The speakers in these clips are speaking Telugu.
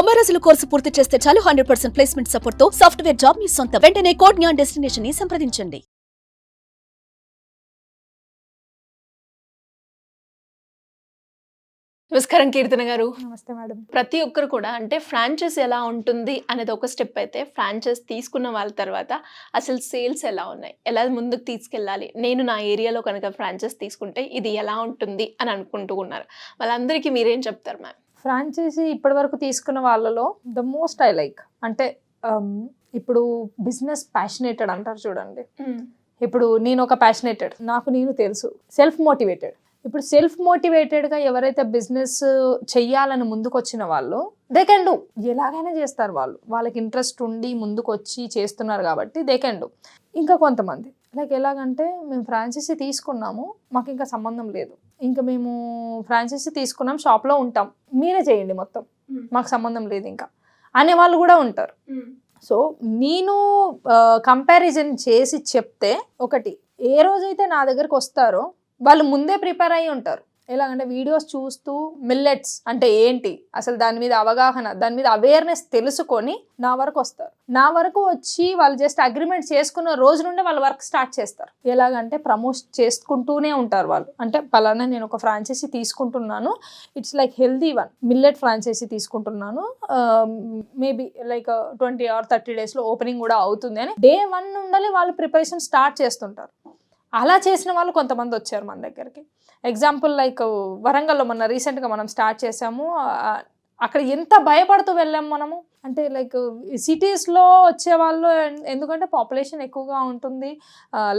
90 రోజుల కోర్సు పూర్తి చేస్తే చాలు 100% ప్లేస్మెంట్ సపోర్ట్ తో సాఫ్ట్వేర్ జాబ్ మీ సొంతం. వెంటనే కోడ్ జ్ఞాన్ డెస్టినేషన్ ని సంప్రదించండి. నమస్కారం కీర్తన గారు. నమస్తే మేడం. ప్రతి ఒక్కరు కూడా అంటే ఫ్రాంచైజ్ ఎలా ఉంటుంది అనేది ఒక స్టెప్ అయితే, ఫ్రాంచైజ్ తీసుకున్న వాళ్ళ తర్వాత అసలు సేల్స్ ఎలా ఉన్నాయి, ఎలా ముందుకు తీసుకెళ్ళాలి, నేను నా ఏరియాలో కనుక ఫ్రాంచైజ్ తీసుకుంటే ఇది ఎలా ఉంటుంది అని అనుకుంటూ ఉన్నారు. వాళ్ళందరికీ మీరేం చెప్తారు మ్యామ్? ఫ్రాంచైజీ ఇప్పటి వరకు తీసుకున్న వాళ్ళలో ద మోస్ట్ ఐ లైక్ అంటే ఇప్పుడు బిజినెస్ ప్యాషనేటెడ్ అంటారు చూడండి. ఇప్పుడు నేను ఒక ప్యాషనేటెడ్, నాకు నేను తెలుసు, సెల్ఫ్ మోటివేటెడ్. ఇప్పుడు సెల్ఫ్ మోటివేటెడ్గా ఎవరైతే బిజినెస్ చెయ్యాలని ముందుకు వచ్చిన వాళ్ళు దే కెన్ డూ, ఎలాగైనా చేస్తారు వాళ్ళు, వాళ్ళకి ఇంట్రెస్ట్ ఉండి ముందుకు వచ్చి చేస్తున్నారు కాబట్టి దే కెన్ డూ. ఇంకా కొంతమంది లైక్ ఎలాగంటే మేము ఫ్రాంచైజీ తీసుకున్నాము, మాకు ఇంకా సంబంధం లేదు, ఇంకా మేము ఫ్రాంచైజీ తీసుకున్నాం, షాప్లో ఉంటాం, మీరే చేయండి మొత్తం, మాకు సంబంధం లేదు ఇంకా అనే వాళ్ళు కూడా ఉంటారు. సో నేను కంపారిజన్ చేసి చెప్తే, ఒకటి ఏ రోజైతే నా దగ్గరకు వస్తారో వాళ్ళు ముందే ప్రిపేర్ అయ్యి ఉంటారు. ఎలాగంటే వీడియోస్ చూస్తూ మిల్లెట్స్ అంటే ఏంటి, అసలు దాని మీద అవగాహన, దాని మీద అవేర్నెస్ తెలుసుకొని నా వరకు వస్తారు. నా వరకు వచ్చి వాళ్ళు జస్ట్ అగ్రిమెంట్ చేసుకున్న రోజు నుండి వాళ్ళు వర్క్ స్టార్ట్ చేస్తారు. ఎలాగంటే ప్రమోట్ చేసుకుంటూనే ఉంటారు వాళ్ళు. అంటే పలానా నేను ఒక ఫ్రాంచైజీ తీసుకుంటున్నాను, it's like healthy one, millet franchise తీసుకుంటున్నాను, మేబీ లైక్ 20 or 30 డేస్లో ఓపెనింగ్ కూడా అవుతుంది అని డే 1 నుండి వాళ్ళు ప్రిపరేషన్ స్టార్ట్ చేస్తుంటారు. అలా చేసిన వాళ్ళు కొంతమంది వచ్చారు మన దగ్గరికి. ఎగ్జాంపుల్ లైక్ వరంగల్లో మొన్న రీసెంట్గా మనం స్టార్ట్ చేసాము. అక్కడ ఎంత భయపడుతూ వెళ్ళాము మనము అంటే లైక్ సిటీస్లో వచ్చేవాళ్ళు, ఎందుకంటే పాపులేషన్ ఎక్కువగా ఉంటుంది,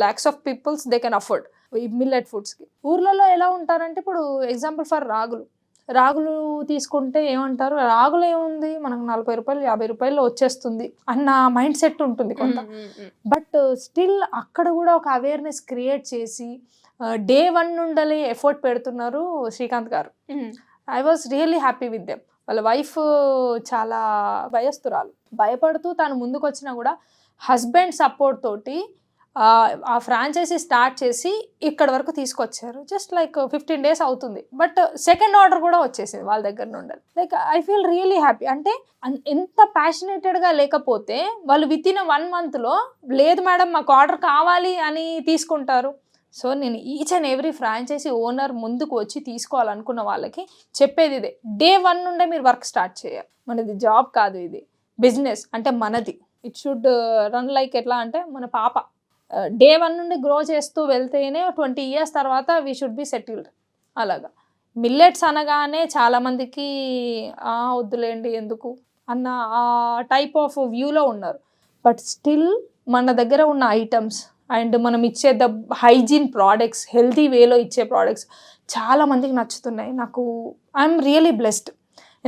lakhs of peoples they can afford ఈ మిల్లెట్ ఫుడ్స్కి. ఊర్లలో ఎలా ఉంటారంటే, ఇప్పుడు ఎగ్జాంపుల్ ఫర్ రాగులు తీసుకుంటే ఏమంటారు, రాగులు ఏముంది మనకు 40 రూపాయలు 50 రూపాయల్లో వచ్చేస్తుంది అన్న మైండ్ సెట్ ఉంటుంది కొంత. బట్ స్టిల్ అక్కడ కూడా ఒక అవేర్నెస్ క్రియేట్ చేసి డే 1 నుండి ఎఫర్ట్ పెడుతున్నారు శ్రీకాంత్ గారు. I was really happy with them. వాళ్ళ వైఫ్ చాలా భయస్తురాలు, భయపడుతూ తను ముందుకు వచ్చినా కూడా హస్బెండ్ సపోర్ట్ తోటి ఆ ఫ్రాంచైజీ స్టార్ట్ చేసి ఇక్కడ వరకు తీసుకొచ్చారు. జస్ట్ లైక్ 15 days అవుతుంది, బట్ సెకండ్ ఆర్డర్ కూడా వచ్చేసింది వాళ్ళ దగ్గర నుండి. Like I feel really happy. అంటే ఎంత ప్యాషనేటెడ్గా లేకపోతే వాళ్ళు విత్ ఇన్ 1 monthలో లేదు మేడం మాకు ఆర్డర్ కావాలి అని తీసుకుంటారు. సో నేను each and every franchise owner ముందుకు వచ్చి తీసుకోవాలనుకున్న వాళ్ళకి చెప్పేది ఇదే, డే 1 నుండే మీరు వర్క్ స్టార్ట్ చేయాలి. మనది జాబ్ కాదు, ఇది బిజినెస్. అంటే మనది ఇట్ షుడ్ రన్ లైక్ ఎట్లా అంటే మన పాప డే 1 నుండి గ్రో చేస్తూ వెళ్తేనే 20 years తర్వాత వీ షుడ్ బి సెటిల్డ్. అలాగా మిల్లెట్స్ అనగానే చాలామందికి వద్దులేండి ఎందుకు అన్న ఆ టైప్ ఆఫ్ వ్యూలో ఉన్నారు. బట్ స్టిల్ మన దగ్గర ఉన్న ఐటమ్స్ అండ్ మనం ఇచ్చే ద హైజీన్ ప్రోడక్ట్స్, హెల్తీ వేలో ఇచ్చే ప్రోడక్ట్స్ చాలామందికి నచ్చుతున్నాయి. నాకు ఐఎమ్ రియలీ బ్లెస్డ్.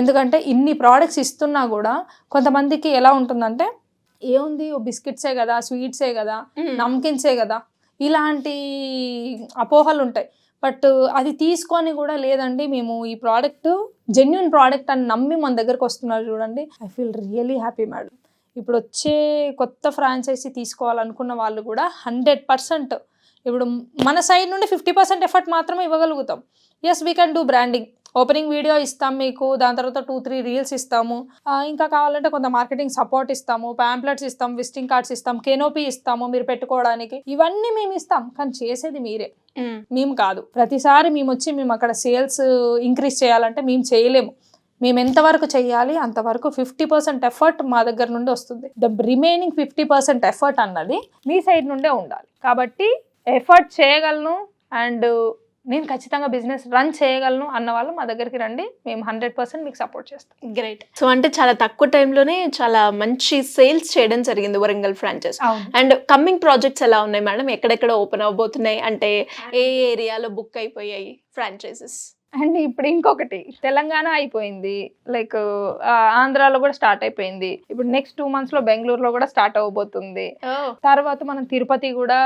ఎందుకంటే ఇన్ని ప్రోడక్ట్స్ ఇస్తున్నా కూడా కొంతమందికి ఎలా ఉంటుందంటే, ఏముంది బిస్కెట్సే కదా, స్వీట్సే కదా, నమ్కిన్సే కదా, ఇలాంటి అపోహలు ఉంటాయి. బట్ అది తీసుకొని కూడా లేదండి మేము ఈ ప్రోడక్ట్ జెన్యున్ ప్రోడక్ట్ అని నమ్మి మన దగ్గరకు వస్తున్నారు చూడండి. I feel really happy madam. ఇప్పుడు వచ్చే కొత్త ఫ్రాంచైజీ తీసుకోవాలనుకున్న వాళ్ళు కూడా 100% ఇప్పుడు మన సైడ్ నుండి 50% ఎఫర్ట్ మాత్రమే ఇవ్వగలుగుతాం. Yes we can do branding, opening video ఇస్తాం మీకు, దాని తర్వాత 2-3 రీల్స్ ఇస్తాము, ఇంకా కావాలంటే కొంత మార్కెటింగ్ సపోర్ట్ ఇస్తాము, ప్యాంప్లెట్స్ ఇస్తాం, విజిటింగ్ కార్డ్స్ ఇస్తాం, కెనోపీ ఇస్తాము మీరు పెట్టుకోవడానికి, ఇవన్నీ మేము ఇస్తాం. కానీ చేసేది మీరే, మేము కాదు. ప్రతిసారి మేము వచ్చి మేము అక్కడ సేల్స్ ఇంక్రీజ్ చేయాలంటే మేము చేయలేము. మేము ఎంతవరకు చేయాలి అంతవరకు 50% ఎఫర్ట్ మా దగ్గర నుండి వస్తుంది. ద రిమైనింగ్ 50% ఎఫర్ట్ అన్నది మీ సైడ్ నుండే ఉండాలి. కాబట్టి ఎఫర్ట్ చేయగలను అండ్ నేను ఖచ్చితంగా బిజినెస్ రన్ చేయగలను అన్న వాళ్ళు మా దగ్గరికి రండి, మేము 100% మీకు సపోర్ట్ చేస్తాం. గ్రేట్. సో అంటే చాలా తక్కువ టైంలోనే చాలా మంచి సేల్స్ చేయడం జరిగింది Warangal franchise. And coming projects ఎలా ఉన్నాయి మేడం? ఎక్కడెక్కడ ఓపెన్ అవబోతున్నాయి? అంటే ఏ ఏరియాలో బుక్ అయిపోయాయి ఫ్రాంచైజెస్? అండ్ ఇప్పుడు ఇంకొకటి, తెలంగాణ అయిపోయింది, లైక్ ఆంధ్రాలో కూడా స్టార్ట్ అయిపోయింది. ఇప్పుడు నెక్స్ట్ 2 monthsలో బెంగళూరులో కూడా స్టార్ట్ అవ్వబోతుంది. తర్వాత మనం తిరుపతి కూడా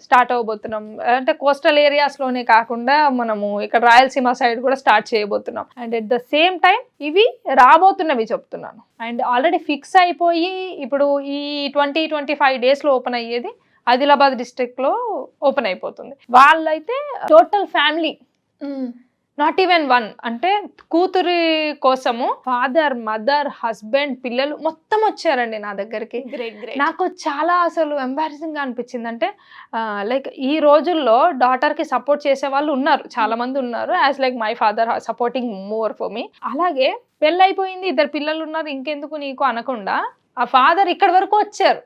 స్టార్ట్ అవ్వబోతున్నాం. అంటే కోస్టల్ ఏరియాస్లోనే కాకుండా మనము ఇక్కడ రాయలసీమ సైడ్ కూడా స్టార్ట్ చేయబోతున్నాం. And at the same time ఇవి రాబోతున్నవి చెప్తున్నాను. అండ్ ఆల్రెడీ ఫిక్స్ అయిపోయి ఇప్పుడు ఈ 20-25 daysలో ఓపెన్ అయ్యేది ఆదిలాబాద్ డిస్ట్రిక్ట్లో ఓపెన్ అయిపోతుంది. వాళ్ళైతే total family not even one. అంటే కూతురి కోసము ఫాదర్, మదర్, హస్బెండ్, పిల్లలు మొత్తం వచ్చారండి నా దగ్గరికి. నాకు చాలా అసలు ఎంబారసింగ్ గా అనిపించింది. అంటే లైక్ ఈ రోజుల్లో డాటర్ కి సపోర్ట్ చేసే వాళ్ళు ఉన్నారు, చాలా మంది ఉన్నారు, as like my father supporting more for me. అలాగే పెళ్ళైపోయింది, 2 పిల్లలు ఉన్నారు, ఇంకెందుకు నీకు అనకుండా ఆ ఫాదర్ ఇక్కడ వరకు వచ్చారు,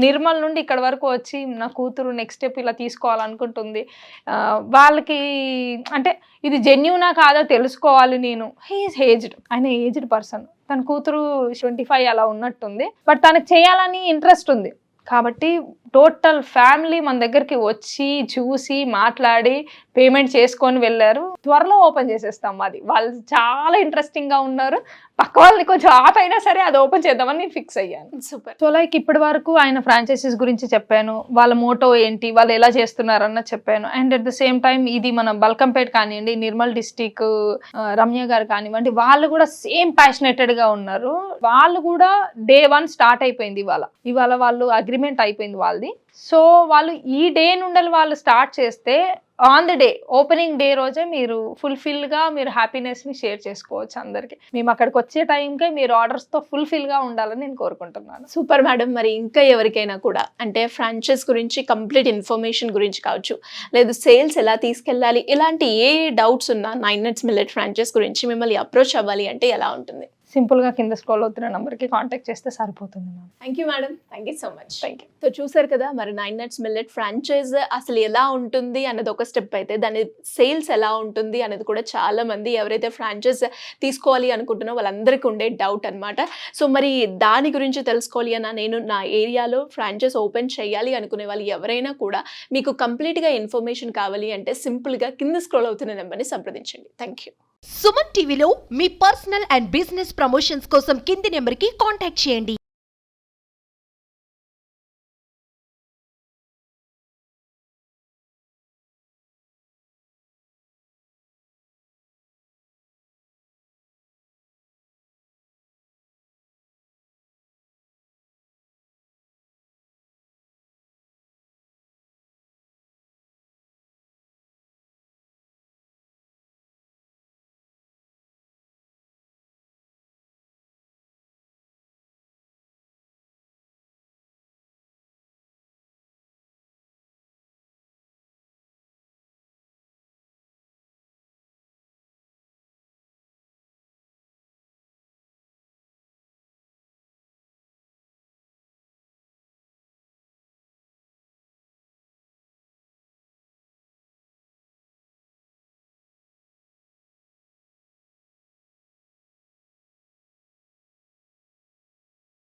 నిర్మల్ నుండి ఇక్కడ వరకు వచ్చి నా కూతురు నెక్స్ట్ స్టెప్ ఇలా తీసుకోవాలనుకుంటుంది, వాళ్ళకి అంటే ఇది జెన్యూనా కాదా తెలుసుకోవాలి నేను. హీఈస్ ఏజ్డ్, ఆయన ఏజ్డ్ పర్సన్, తన కూతురు 25 అలా ఉన్నట్టుంది, బట్ తనకు చేయాలని ఇంట్రెస్ట్ ఉంది. కాబట్టి టోటల్ ఫ్యామిలీ మన దగ్గరికి వచ్చి చూసి మాట్లాడి పేమెంట్ చేసుకొని వెళ్ళారు. త్వరలో ఓపెన్ చేసేస్తాం అది. వాళ్ళు చాలా ఇంట్రెస్టింగ్ గా ఉన్నారు. పక్క వాళ్ళని కొంచెం ఆఫ్ అయినా సరే అది ఓపెన్ చేద్దామని నేను ఫిక్స్ అయ్యాను. సూపర్. సో లైక్ ఇప్పటి వరకు ఆయన ఫ్రాంచైజీస్ గురించి చెప్పాను, వాళ్ళ మోటో ఏంటి, వాళ్ళు ఎలా చేస్తున్నారన్న చెప్పాను. And at the same time ఇది మన బల్కంపేట్ కానివ్వండి, నిర్మల్ డిస్టిక్ రమ్య గారు కానివ్వండి, వాళ్ళు కూడా సేమ్ ప్యాషనేటెడ్ గా ఉన్నారు. వాళ్ళు కూడా Day 1 స్టార్ట్ అయిపోయింది. ఇవాళ వాళ్ళు అగ్రిమెంట్ అయిపోయింది వాళ్ళది. సో వాళ్ళు ఈ డే నుండి వాళ్ళు స్టార్ట్ చేస్తే on the day, opening day రోజే మీరు ఫుల్ఫిల్ గా మీరు హ్యాపీనెస్ ని షేర్ చేసుకోవచ్చు అందరికి. మేము అక్కడికి వచ్చే టైంకే మీరు ఆర్డర్స్ తో ఫుల్ఫిల్ గా ఉండాలని నేను కోరుకుంటున్నాను. Super madam. మరి ఇంకా ఎవరికైనా కూడా అంటే ఫ్రాంచైజ్ గురించి కంప్లీట్ ఇన్ఫర్మేషన్ గురించి కావచ్చు, లేదు సేల్స్ ఎలా తీసుకెళ్ళాలి, ఇలాంటి ఏ డౌట్స్ ఉన్నా 9 Nuts Millet ఫ్రాంచైజ్ గురించి మిమ్మల్ని అప్రోచ్ అవ్వాలి అంటే ఎలా ఉంటుంది? సింపుల్ గా కింద స్క్రోల్ అవుతున్న నంబర్కి కాంటాక్ట్ చేస్తే సరిపోతుంది. Thank you madam. Thank you so much. Thank you. So చూసారు కదా మరి 9 Nuts Millet ఫ్రాంచైజ్ అసలు ఎలా ఉంటుంది అన్నది ఒక స్టెప్ అయితే, దాని సేల్స్ ఎలా ఉంటుంది అనేది కూడా చాలా మంది ఎవరైతే ఫ్రాంచైజ్ తీసుకోవాలి అనుకుంటున్నో వాళ్ళందరికీ ఉండే డౌట్ అనమాట. సో మరి దాని గురించి తెలుసుకోవాలి అన్న నేను నా ఏరియాలో ఫ్రాంచైజ్ ఓపెన్ చేయాలి అనుకునే వాళ్ళు ఎవరైనా కూడా మీకు కంప్లీట్గా ఇన్ఫర్మేషన్ కావాలి అంటే సింపుల్గా కింద స్క్రోల్ అవుతున్న నెంబర్ని సంప్రదించండి. Thank you. సుమన్ టీవీలో మీ పర్సనల్ అండ్ బిజినెస్ ప్రమోషన్స్ కోసం కింది నెంబర్కి కాంటాక్ట్ చేయండి.